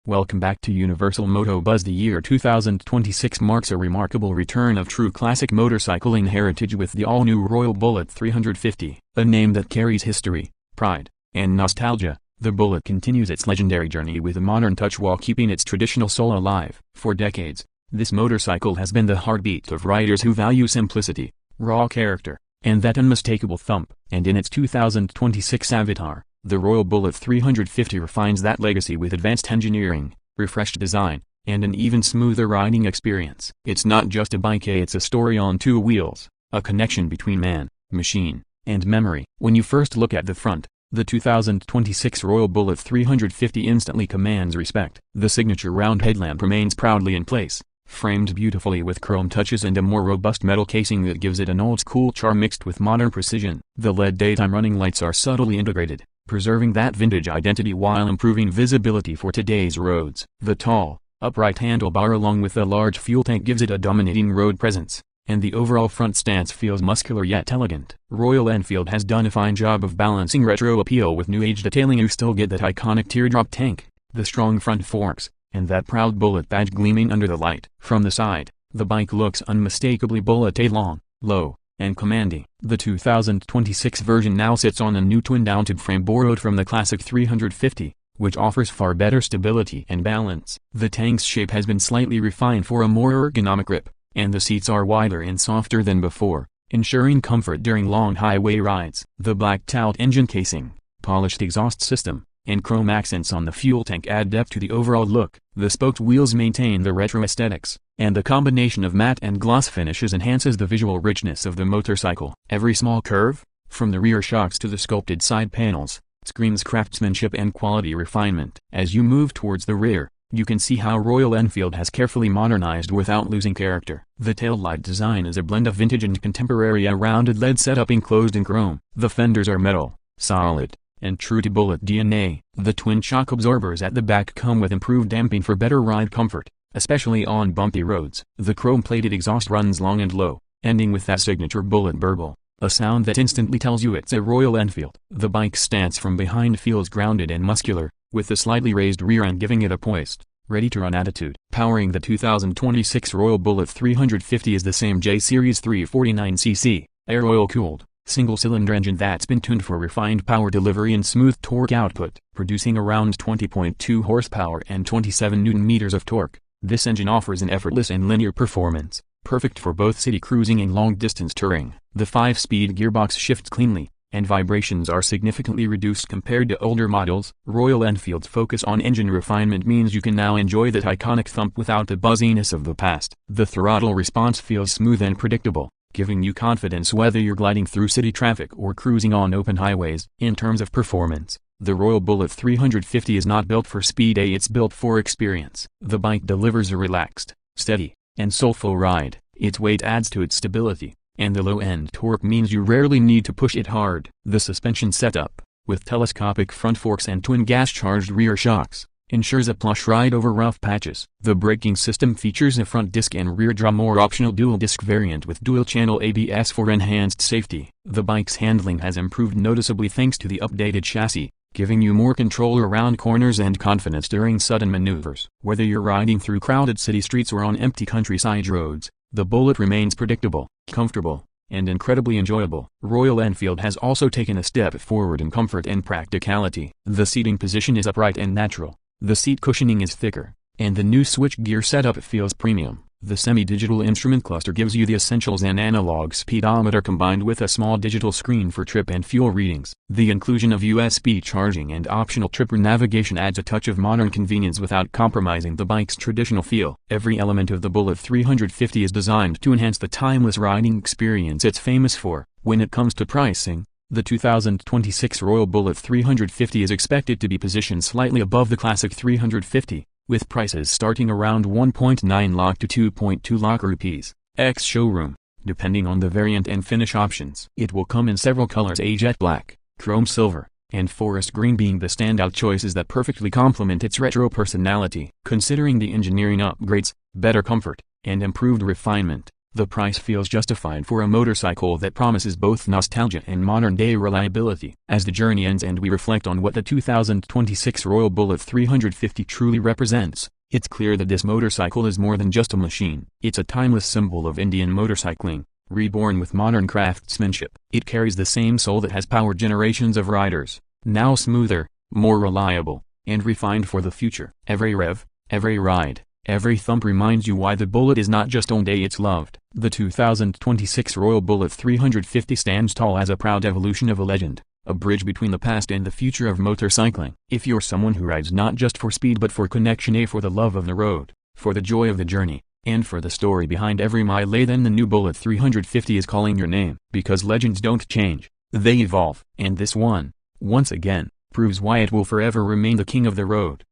Welcome back to Universal Moto Buzz. The year 2026 marks a remarkable return of true classic motorcycling heritage with the all-new Royal Bullet 350, a name that carries history, pride, and nostalgia. The Bullet continues its legendary journey with a modern touch while keeping its traditional soul alive. For decades, this motorcycle has been the heartbeat of riders who value simplicity, raw character, and that unmistakable thump. And in its 2026 avatar, the Royal Bullet 350 refines that legacy with advanced engineering, refreshed design, and an even smoother riding experience. It's not just a bike, it's a story on two wheels, a connection between man, machine, and memory. When you first look at the front, the 2026 Royal Bullet 350 instantly commands respect. The signature round headlamp remains proudly in place, framed beautifully with chrome touches and a more robust metal casing that gives it an old-school charm mixed with modern precision. The LED daytime running lights are subtly integrated, preserving that vintage identity while improving visibility for today's roads. The tall, upright handlebar along with the large fuel tank gives it a dominating road presence, and the overall front stance feels muscular yet elegant. Royal Enfield has done a fine job of balancing retro appeal with new age detailing. You still get that iconic teardrop tank, the strong front forks, and that proud Bullet badge gleaming under the light. From the side, the bike looks unmistakably Bullet, long, low, and commanding. The 2026 version now sits on a new twin-mounted frame borrowed from the classic 350, which offers far better stability and balance. The tank's shape has been slightly refined for a more ergonomic grip, and the seats are wider and softer than before, ensuring comfort during long highway rides. The blacked-out engine casing, polished exhaust system, and chrome accents on the fuel tank add depth to the overall look. The spoked wheels maintain the retro aesthetics, and the combination of matte and gloss finishes enhances the visual richness of the motorcycle. Every small curve, from the rear shocks to the sculpted side panels, screams craftsmanship and quality refinement. As you move towards the rear, you can see how Royal Enfield has carefully modernized without losing character. The taillight design is a blend of vintage and contemporary, a rounded LED setup enclosed in chrome. The fenders are metal, solid, and true to Bullet DNA. The twin shock absorbers at the back come with improved damping for better ride comfort, especially on bumpy roads. The chrome-plated exhaust runs long and low, ending with that signature Bullet burble, a sound that instantly tells you it's a Royal Enfield. The bike's stance from behind feels grounded and muscular, with the slightly raised rear end giving it a poised, ready-to-run attitude. Powering the 2026 Royal Bullet 350 is the same J-Series 349cc, air-oil-cooled, single-cylinder engine that's been tuned for refined power delivery and smooth torque output, producing around 20.2 horsepower and 27 Nm of torque. This engine offers an effortless and linear performance, perfect for both city cruising and long-distance touring. The 5-speed gearbox shifts cleanly, and vibrations are significantly reduced compared to older models. Royal Enfield's focus on engine refinement means you can now enjoy that iconic thump without the buzziness of the past. The throttle response feels smooth and predictable, giving you confidence whether you're gliding through city traffic or cruising on open highways. In terms of performance, the Royal Bullet 350 is not built for speed, it's built for experience. The bike delivers a relaxed, steady, and soulful ride. Its weight adds to its stability, and the low-end torque means you rarely need to push it hard. The suspension setup, with telescopic front forks and twin gas-charged rear shocks, ensures a plush ride over rough patches. The braking system features a front disc and rear drum or optional dual disc variant with dual-channel ABS for enhanced safety. The bike's handling has improved noticeably thanks to the updated chassis, giving you more control around corners and confidence during sudden maneuvers. Whether you're riding through crowded city streets or on empty countryside roads, the Bullet remains predictable, comfortable, and incredibly enjoyable. Royal Enfield has also taken a step forward in comfort and practicality. The seating position is upright and natural. The seat cushioning is thicker, and the new switch-gear setup feels premium. The semi-digital instrument cluster gives you the essentials: an analog speedometer combined with a small digital screen for trip and fuel readings. The inclusion of USB charging and optional tripper navigation adds a touch of modern convenience without compromising the bike's traditional feel. Every element of the Bullet 350 is designed to enhance the timeless riding experience it's famous for. When it comes to pricing, the 2026 Royal Bullet 350 is expected to be positioned slightly above the classic 350, with prices starting around 1.9 lakh to 2.2 lakh rupees, ex-showroom, depending on the variant and finish options. It will come in several colors: jet black, chrome silver, and forest green being the standout choices that perfectly complement its retro personality. Considering the engineering upgrades, better comfort, and improved refinement, The price feels justified for a motorcycle that promises both nostalgia and modern-day reliability. As the journey ends and we reflect on what the 2026 Royal Bullet 350 truly represents, it's clear that this motorcycle is more than just a machine. It's a timeless symbol of Indian motorcycling, reborn with modern craftsmanship. It carries the same soul that has powered generations of riders, now smoother, more reliable, and refined for the future. Every rev, every ride, every thump reminds you why the Bullet is not just owned, it's loved. The 2026 Royal Bullet 350 stands tall as a proud evolution of a legend, a bridge between the past and the future of motorcycling. If you're someone who rides not just for speed but for connection, for the love of the road, for the joy of the journey, and for the story behind every mile, then the new Bullet 350 is calling your name. Because legends don't change, they evolve. And this one, once again, proves why it will forever remain the king of the road.